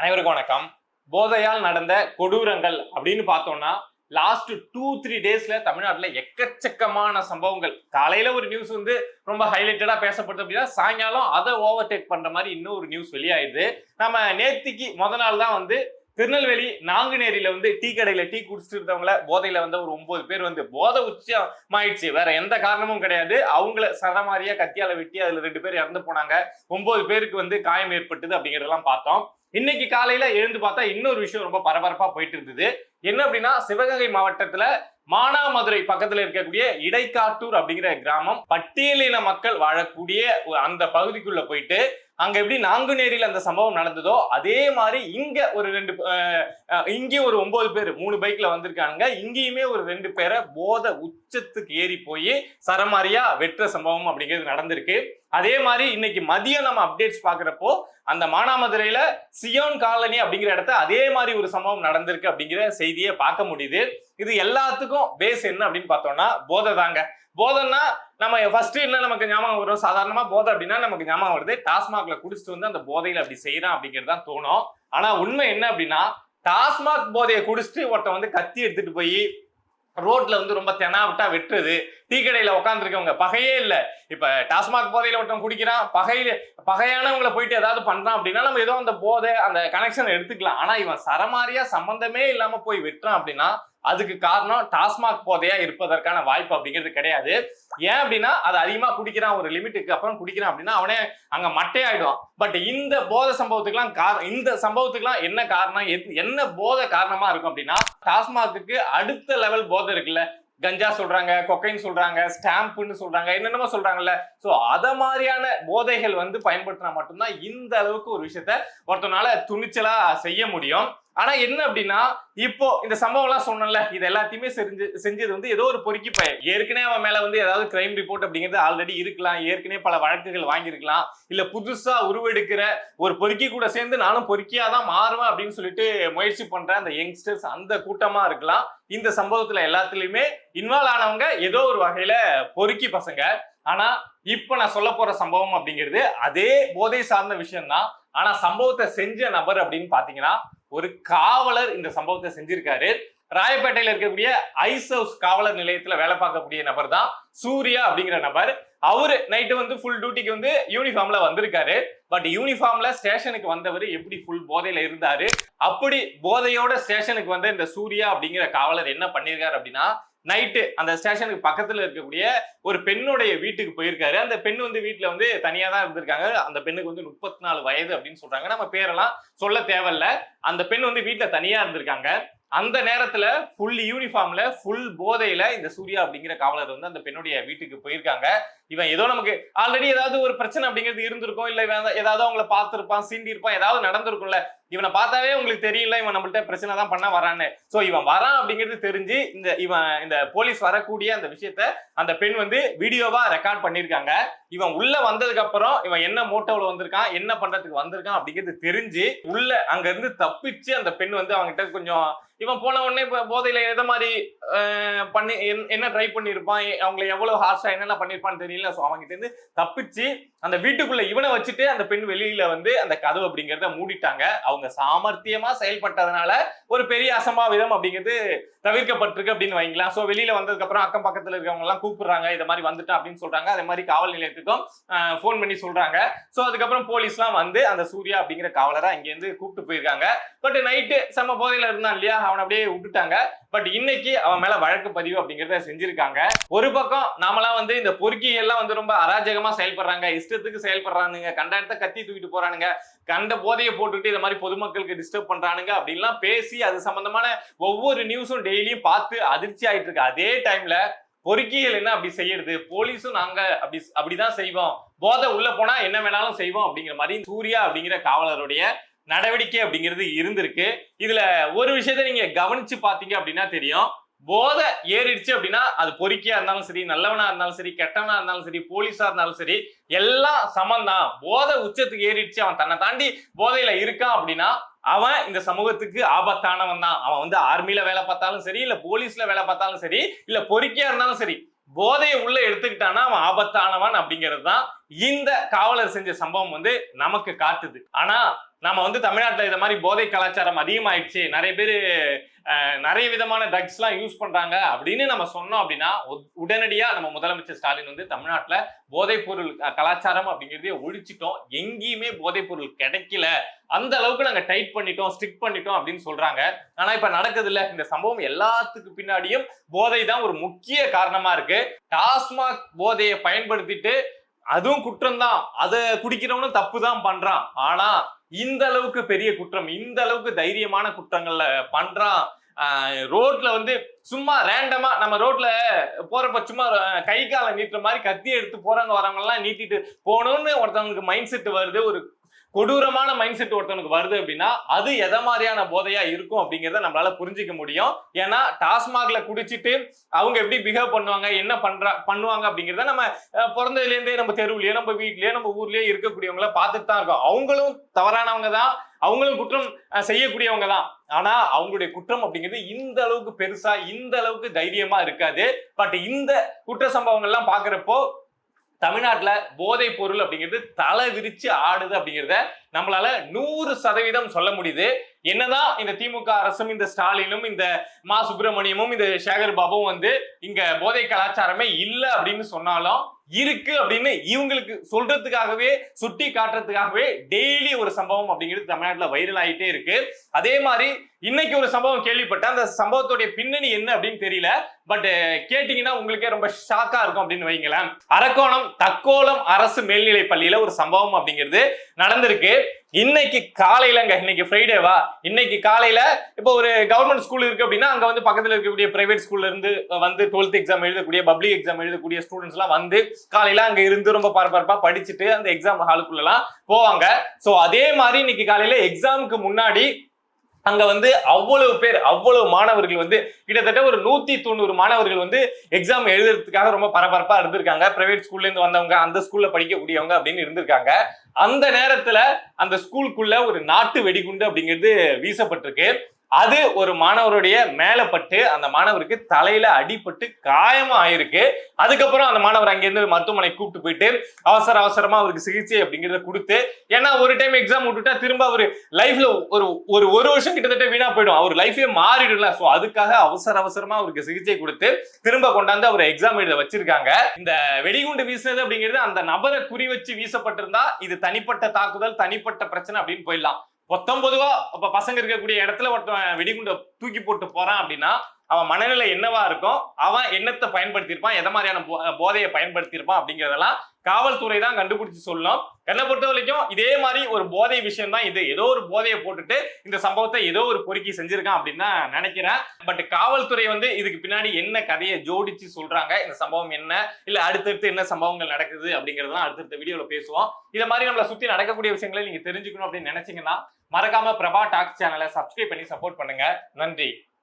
அனைவருக்கும் வணக்கம். போதையால் நடந்த கொடூரங்கள் அப்படின்னு பார்த்தோம்னா லாஸ்ட் 2-3 டேஸ்ல தமிழ்நாட்டுல எக்கச்சக்கமான சம்பவங்கள். காலையில ஒரு நியூஸ் வந்து ரொம்ப ஹைலைட்டடா பேசப்படுது அப்படின்னா சாயங்காலம் அதை ஓவர்டேக் பண்ற மாதிரி இன்னொரு நியூஸ் வெளியாயிடுது. நம்ம நேத்திக்கு நாள் தான் வந்து திருநெல்வேலி நாங்குநேரியில வந்து டீ கடையில டீ குடிச்சிட்டு இருந்தவங்கள போதையில வந்து ஒரு 9 பேர் வந்து போதை உச்சமாயிடுச்சு, வேற எந்த காரணமும் கிடையாது, அவங்கள சரமாரியா கத்தியால வெட்டி அதுல 2 பேர் இறந்து போனாங்க, 9 பேருக்கு வந்து காயம் ஏற்பட்டது அப்படிங்கறதெல்லாம் பார்த்தோம். இன்னைக்கு காலையில எழுந்து பார்த்தா இன்னொரு விஷயம் ரொம்ப பரபரப்பா போயிட்டு இருந்தது. என்ன அப்படின்னா சிவகங்கை மாவட்டத்துல மானாமதுரை பக்கத்துல இருக்கக்கூடிய இடைக்காட்டூர் அப்படிங்கிற கிராமம், பட்டியலின மக்கள் வாழக்கூடிய அந்த பகுதிக்குள்ள போயிட்டு அங்க எப்படி நாங்குநேரியில அந்த சம்பவம் நடந்ததோ அதே மாதிரி இங்க ஒரு இங்கேயும் ஒரு 9 பேர் 3 பைக்ல வந்திருக்காங்க. இங்கேயுமே ஒரு 2 பேரை போதை உச்சத்துக்கு ஏறி போய் சரமாரியா வெற்ற சம்பவம் அப்படிங்கிறது நடந்திருக்கு. அதே மாதிரி இன்னைக்கு மதியம் நம்ம அப்டேட்ஸ் பாக்குறப்போ அந்த மானாமதுரையில சியோன் காலனி அப்படிங்கிற இடத்த அதே மாதிரி ஒரு சம்பவம் நடந்திருக்கு அப்படிங்கிற செய்தியை பார்க்க முடியுது. இது எல்லாத்துக்கும் பேஸ் என்ன அப்படின்னு பார்த்தோம்னா போதை தாங்க. போதைன்னா நம்ம ஃபர்ஸ்ட் என்ன நமக்கு ஞாபகம் வரும், சாதாரணமா போதை அப்படின்னா நமக்கு ஞாபகம் வருது டாஸ்மாக்ல குடிச்சிட்டு வந்து அந்த போதையில அப்படி செய்யறான் அப்படிங்கிறது தான் தோணும். ஆனா உண்மை என்ன அப்படின்னா டாஸ்மாக் போதையை குடிச்சிட்டு ஒருத்தன் வந்து கத்தி எடுத்துட்டு போய் ரோட்ல வந்து ரொம்ப தெனாவிட்டா வெட்டுறது, டீ கடையில உட்காந்துருக்கவங்க பகையே இல்லை. இப்ப டாஸ்மாக் போதையில ஒருத்தன் குடிக்கிறான், பகையானவங்களை போயிட்டு ஏதாவது பண்றான் அப்படின்னா நம்ம ஏதோ அந்த போதை அந்த கனெக்ஷன் எடுத்துக்கலாம். ஆனா இவன் சரமாரியா சம்பந்தமே இல்லாம போய் வெட்டுறான் அப்படின்னா அதுக்கு காரணம் டாஸ்மாக் போதையா இருப்பதற்கான வாய்ப்பு அப்படிங்கிறது கிடையாது. ஏன் அப்படின்னா அது அதிகமா குடிக்கிறான், ஒரு லிமிட்டுக்கு அப்புறம் குடிக்கிறான் அப்படின்னா அவனே அங்க மட்டையாயிடுவான். பட் இந்த போதை சம்பவத்துக்குலாம் என்ன காரணம், என்ன போதை காரணமா இருக்கும் அப்படின்னா டாஸ்மாக்கு அடுத்த லெவல் போதை இருக்குல்ல, கஞ்சா சொல்றாங்க, கொக்கைன் சொல்றாங்க, ஸ்டாம்புன்னு சொல்றாங்க, என்னென்னமோ சொல்றாங்கல்ல. சோ அத மாதிரியான போதைகள் வந்து பயன்படுத்தினா மட்டும்தான் இந்த அளவுக்கு ஒரு விஷயத்த ஒருத்தனால துணிச்சலா செய்ய முடியும். ஆனா என்ன அப்படின்னா இப்போ இந்த சம்பவம் எல்லாம் சொன்னல, இது எல்லாத்தையுமே செஞ்சது வந்து ஏதோ ஒரு பொறுக்கி பையன். ஏற்கனவே அவன் மேல வந்து ஏதாவது கிரைம் ரிப்போர்ட் அப்படிங்கிறது ஆல்ரெடி இருக்கலாம், ஏற்கனவே பல வழக்குகள் வாங்கியிருக்கலாம், இல்ல புதுசா உருவெடுக்கிற ஒரு பொறுக்கி கூட சேர்ந்து நானும் பொறுக்கியாதான் மாறுவேன் அப்படின்னு சொல்லிட்டு முயற்சி பண்ற அந்த யங்ஸ்டர்ஸ் அந்த கூட்டமா இருக்கலாம். இந்த சம்பவத்துல எல்லாத்துலயுமே இன்வால்வ் ஆனவங்க ஏதோ ஒரு வகையில பொறுக்கி பசங்க. ஆனா இப்ப நான் சொல்ல போற சம்பவம் அப்படிங்கிறது அதே போதை சார்ந்த விஷயம் தான். ஆனா சம்பவத்தை செஞ்ச நபர் அப்படின்னு பாத்தீங்கன்னா ஒரு காவலர் இந்த சம்பவத்தை செஞ்சிருக்காரு. ராயப்பேட்டையில இருக்கக்கூடிய ஐஸ் ஹவுஸ் காவலர் நிலையத்துல வேலை பார்க்கக்கூடிய நபர் தான் சூர்யா அப்படிங்கிற நபர். அவரு நைட்டு வந்து ஃபுல் டியூட்டிக்கு வந்து யூனிஃபார்ம்ல வந்திருக்காரு. பட் யூனிஃபார்ம்ல ஸ்டேஷனுக்கு வந்தவர் எப்படி ஃபுல் போதையில இருந்தாரு, அப்படி போதையோட ஸ்டேஷனுக்கு வந்த இந்த சூர்யா அப்படிங்கிற காவலர் என்ன பண்ணிருக்காரு அப்படின்னா நைட்டு அந்த ஸ்டேஷனுக்கு பக்கத்துல இருக்கக்கூடிய ஒரு பெண்ணுடைய வீட்டுக்கு போயிருக்காரு. அந்த பெண் வந்து வீட்டுல வந்து தனியா தான் இருந்திருக்காங்க. அந்த பெண்ணுக்கு வந்து 34 வயது அப்படின்னு சொல்றாங்க, நம்ம பேரெல்லாம் சொல்ல தேவையில்ல. அந்த பெண் வந்து வீட்டுல தனியா இருந்திருக்காங்க. அந்த நேரத்துல ஃபுல் யூனிஃபார்ம்ல ஃபுல் போதையில இந்த சூர்யா அப்படிங்கிற காவலர் வந்து அந்த பெண்ணுடைய வீட்டுக்கு போயிருக்காங்க. இவன் ஏதோ நமக்கு ஆல்ரெடி ஏதாவது ஒரு பிரச்சனை அப்படிங்கிறது இருந்திருக்கும், இல்ல ஏதாவது அவங்களை பார்த்திருப்பான், சீண்டி இருப்பான், ஏதாவது நடந்திருக்கும்ல. இவனை பார்த்தாவே உங்களுக்கு தெரியல இவன் நம்மள்ட்ட பிரச்சனை தான் பண்ண வரான்னு. சோ இவன் வரான் அப்படிங்கிறது தெரிஞ்சு இந்த போலீஸ் வரக்கூடிய அந்த விஷயத்த அந்த பெண் வந்து வீடியோவா ரெக்கார்ட் பண்ணிருக்காங்க. இவன் உள்ள வந்ததுக்கு அப்புறம் இவன் என்ன மோட்டோவில் வந்திருக்கான், என்ன பண்றதுக்கு வந்திருக்கான் அப்படிங்கிறது தெரிஞ்சு உள்ள அங்க இருந்து தப்பிச்சு அந்த பெண் வந்து அவங்ககிட்ட கொஞ்சம் இவன் போன உடனே போதையில எதை மாதிரி பண்ணி என்ன ட்ரை பண்ணிருப்பான், அவங்களை எவ்வளவு ஹார்ஷா என்னென்ன பண்ணிருப்பான்னு தெரியல. சோ அவங்ககிட்ட இருந்து தப்பிச்சு அந்த வீட்டுக்குள்ள இவனை வச்சுட்டு அந்த பெண் வெளியில வந்து அந்த கதவு அப்படிங்கிறத மூடிட்டாங்க. அவங்க சாமர்த்தியமா செயல்பட்டதுனால ஒரு பெரிய அசம்பாவிதம் அப்படிங்கிறது தவிர்க்கப்பட்டிருக்கு அப்படின்னு வைங்களா. சோ வெளியில வந்ததுக்கு அப்புறம் அக்கம் பக்கத்துல இருக்கவங்க எல்லாம் கூப்பிடுறாங்க, இந்த மாதிரி வந்துட்டா அப்படின்னு சொல்றாங்க. அதே மாதிரி காவல் நிலையத்துக்கும் போன் பண்ணி சொல்றாங்க. சோ அதுக்கப்புறம் போலீஸ் எல்லாம் வந்து அந்த சூர்யா அப்படிங்கிற காவலரா இங்க இருந்து கூப்பிட்டு போயிருக்காங்க. பட் நைட்டு செம்ம போதையில இருந்தான் இல்லையா, அவனை அப்படியே விட்டுட்டாங்க. பட் இன்னைக்கு அவன் மேல வழக்கு பதிவு அப்படிங்கறத செஞ்சிருக்காங்க. ஒரு பக்கம் நாமெல்லாம் வந்து இந்த பொறுக்கி எல்லாம் வந்து ரொம்ப அராஜகமா செயல்படுறாங்க, இஷ்டத்துக்கு செயல்படுறானுங்க, கண்ட இடத்த கத்தி தூக்கிட்டு போறானுங்க, கண்ட போதையை போட்டுட்டு இந்த மாதிரி பொதுமக்களுக்கு டிஸ்டர்ப் பண்றானுங்க அப்படின்லாம் பேசி அது சம்பந்தமான ஒவ்வொரு நியூஸும் டெய்லியும் பார்த்து அதிர்ச்சி ஆயிட்டு இருக்கு. அதே டைம்ல பொறுக்கிகள் என்ன அப்படி செய்யறது, போலீஸும் நாங்க அப்படிதான் செய்வோம், போதை உள்ள போனா என்ன வேணாலும் செய்வோம் அப்படிங்கிற மாதிரி சூர்யா அப்படிங்கிற காவலருடைய நடவடிக்கை அப்படிங்கிறது இருந்திருக்கு. இதுல ஒரு விஷயத்த நீங்க கவனிச்சு பாத்தீங்க அப்படின்னா தெரியும், போதை ஏறிடுச்சு அப்படின்னா அது பொறுக்கியா இருந்தாலும் சரி, நல்லவனா இருந்தாலும் சரி, கெட்டவனா இருந்தாலும் சரி, போலீஸா இருந்தாலும் சரி, எல்லாம் சமந்தான். போதை உச்சத்துக்கு ஏறிடுச்சு, அவன் தன்னை தாண்டி போதையில இருக்கான் அப்படின்னா அவன் இந்த சமூகத்துக்கு ஆபத்தானவன் தான். அவன் வந்து ஆர்மியில வேலை பார்த்தாலும் சரி, இல்ல போலீஸ்ல வேலை பார்த்தாலும் சரி, இல்ல பொறுக்கியா இருந்தாலும் சரி, போதையை உள்ள எடுத்துக்கிட்டானா அவன் ஆபத்தானவன் அப்படிங்கிறது தான் இந்த காவலர் செஞ்ச சம்பவம் வந்து நமக்கு காட்டுது. ஆனா நம்ம வந்து தமிழ்நாட்டுல இந்த மாதிரி போதை கலாச்சாரம் அதிகமாயிடுச்சு, நிறைய பேர் நிறைய விதமான ட்ரக்ஸ் எல்லாம் யூஸ் பண்றாங்க அப்படின்னு நம்ம சொன்னோம் அப்படின்னா, உடனடியா நம்ம முதலமைச்சர் ஸ்டாலின் வந்து தமிழ்நாட்டுல போதைப் பொருள் கலாச்சாரம் அப்படிங்கிறதே ஒழிச்சிட்டோம், எங்கேயுமே போதைப் பொருள் கிடைக்கல, அந்த அளவுக்கு நாங்க டைட் பண்ணிட்டோம், ஸ்ட்ரிக்ட் பண்ணிட்டோம் அப்படின்னு சொல்றாங்க. ஆனா இப்ப நடக்குது இல்ல, இந்த சம்பவம் எல்லாத்துக்கு பின்னாடியும் போதை தான் ஒரு முக்கிய காரணமா இருக்கு. டாஸ்மாக் போதையை பயன்படுத்திட்டு அதுவும் குற்றம் தான், அதை குடிக்கிறவனும் தப்பு தான் பண்றான். ஆனா இந்த அளவுக்கு பெரிய குற்றம், இந்த அளவுக்கு தைரியமான குற்றங்கள்ல பண்றான். ரோட்ல வந்து சும்மா ரேண்டமா நம்ம ரோட்ல போறப்ப சும்மா கை காலை நீட்டுற மாதிரி கத்தி எடுத்து போறவங்க வரவங்க எல்லாம் நீட்டிட்டு போகணும்னு ஒருத்தவங்களுக்கு மைண்ட் செட் வருது, ஒரு கொடூரமான மைண்ட் செட் ஒருத்தவனுக்கு வருது அப்படின்னா அது எதை மாதிரியான போதையா இருக்கும் அப்படிங்கிறத நம்மளால புரிஞ்சிக்க முடியும். ஏன்னா டாஸ்மாக்ல குடிச்சிட்டு அவங்க எப்படி பிஹேவ் பண்ணுவாங்க, என்ன பண்ணுவாங்க அப்படிங்கிறத நம்ம பிறந்ததுல இருந்தே நம்ம தெருவுலயே, நம்ம வீட்லயே, நம்ம ஊர்லயே இருக்கக்கூடியவங்கள பார்த்துட்டு தான் இருக்கோம். அவங்களும் தவறானவங்க தான், அவங்களும் குற்றம் செய்யக்கூடியவங்க தான். ஆனா அவங்களுடைய குற்றம் அப்படிங்கிறது இந்த அளவுக்கு பெருசா, இந்த அளவுக்கு தைரியமா இருக்காது. பட் இந்த குற்ற சம்பவங்கள்லாம் பாக்குறப்போ தமிழ்நாட்டுல போதை பொருள் அப்படிங்கிறது தலை விரிச்சு ஆடுது அப்படிங்கிறத நம்மளால 100% சொல்ல முடியுது. என்னதான் இந்த திமுக அரசும், இந்த ஸ்டாலினும், இந்த மா சுப்பிரமணியமும், இந்த சேகர் பாபுவும் வந்து இங்க போதை கலாச்சாரமே இல்லை அப்படின்னு சொன்னாலும் இருக்கு அப்படின்னு இவங்களுக்கு சொல்றதுக்காகவே, சுட்டி காட்டுறதுக்காகவே டெய்லி ஒரு சம்பவம் அப்படிங்கிறது தமிழ்நாட்டுல வைரல் ஆகிட்டே இருக்கு. அதே மாதிரி இன்னைக்கு ஒரு சம்பவம் கேள்விப்பட்டேன், அந்த சம்பவத்துடைய பின்னணி என்ன அப்படின்னு தெரியல, பட் கேட்டீங்கன்னா உங்களுக்கே ரொம்ப ஷாக்கா இருக்கும் அப்படின்னு வைங்களேன். அரக்கோணம் தக்கோலம் அரசு மேல்நிலை பள்ளியில ஒரு சம்பவம் அப்படிங்கிறது நடந்திருக்கு. இன்னைக்கு காலையிலங்க, இன்னைக்கு ஃப்ரைடேவா, இன்னைக்கு காலையில இப்போ ஒரு கவர்மெண்ட் ஸ்கூல் இருக்கு அப்படின்னா அங்க வந்து பக்கத்துல இருக்கக்கூடிய பிரைவேட் ஸ்கூல்ல இருந்து வந்து 12th எக்ஸாம் எழுதக்கூடிய, பப்ளிக் எக்ஸாம் எழுதக்கூடிய ஸ்டூடெண்ட்ஸ் எல்லாம் வந்து காலையில அங்க இருந்து ரொம்ப பரபரப்பா படிச்சுட்டு அந்த எக்ஸாம் ஹாலுக்குள்ள எல்லாம் போவாங்க. சோ அதே மாதிரி இன்னைக்கு காலையில எக்ஸாமுக்கு முன்னாடி அங்க வந்து அவ்வளவு பேர், அவ்வளவு மாணவர்கள் வந்து கிட்டத்தட்ட ஒரு 190 மாணவர்கள் வந்து எக்ஸாம் எழுதுறதுக்காக ரொம்ப பரபரப்பா இருந்திருக்காங்க. பிரைவேட் ஸ்கூல்ல இருந்து வந்தவங்க, அந்த ஸ்கூல்ல படிக்கக்கூடியவங்க அப்படின்னு இருந்திருக்காங்க. அந்த நேரத்துல அந்த ஸ்கூலுக்குள்ள ஒரு நாட்டு வெடிகுண்டு அப்படிங்கிறது வீசப்பட்டிருக்கு. அது ஒரு மாணவருடைய மேல பட்டு அந்த மாணவருக்கு தலையில அடிபட்டு காயமும் ஆயிருக்கு. அதுக்கப்புறம் அந்த மாணவர் அங்கிருந்து மருத்துவமனை கூப்பிட்டு போயிட்டு அவசரமா அவருக்கு சிகிச்சை அப்படிங்கிறத கொடுத்து, ஏன்னா ஒரு டைம் எக்ஸாம் விட்டுட்டா திரும்ப அவர் லைஃப்ல ஒரு வருஷம் கிட்டத்தட்ட வீணா போயிடும், அவர் லைஃபே மாறிடும்ல. சோ அதுக்காக அவசரமா அவருக்கு சிகிச்சை கொடுத்து திரும்ப கொண்டாந்து அவர் எக்ஸாம் எழுத வச்சிருக்காங்க. இந்த வெடிகுண்டு வீசினது அப்படிங்கிறது அந்த நபரை குறி வச்சு வீசப்பட்டிருந்தா இது தனிப்பட்ட தாக்குதல், தனிப்பட்ட பிரச்சனை அப்படின்னு போயிடலாம். பொதுவா இப்ப பசங்க இருக்கக்கூடிய இடத்துல ஒருத்தன் வெடிகுண்டை தூக்கி போட்டு போறான் அப்படின்னா அவன் மனநிலை என்னவா இருக்கும், அவன் என்னத்தை பயன்படுத்தியிருப்பான், எதை மாதிரியான போதையை பயன்படுத்தியிருப்பான் அப்படிங்கிறதெல்லாம் காவல்துறை தான் கண்டுபிடிச்சு சொல்லணும். என்னை பொறுத்த வரைக்கும் இதே மாதிரி ஒரு போதை விஷயம் தான் இது. ஏதோ ஒரு போதையை போட்டுட்டு இந்த சம்பவத்தை ஏதோ ஒரு பொறுக்கி செஞ்சிருக்கான் அப்படின்னு தான் நினைக்கிறேன். பட் காவல்துறை வந்து இதுக்கு பின்னாடி என்ன கதையை ஜோடிச்சு சொல்றாங்க, இந்த சம்பவம் என்ன, இல்ல அடுத்தடுத்து என்ன சம்பவங்கள் நடக்குது அப்படிங்கறதெல்லாம் அடுத்தடுத்த வீடியோல பேசுவோம். இதை மாதிரி நம்மளை சுத்தி நடக்கக்கூடிய விஷயங்களை நீங்க தெரிஞ்சுக்கணும் அப்படின்னு நினைச்சீங்கன்னா மறக்காம பிரபா டாக்ஸ் சேனலை சப்ஸ்கிரைப் பண்ணி சப்போர்ட் பண்ணுங்க. நன்றி.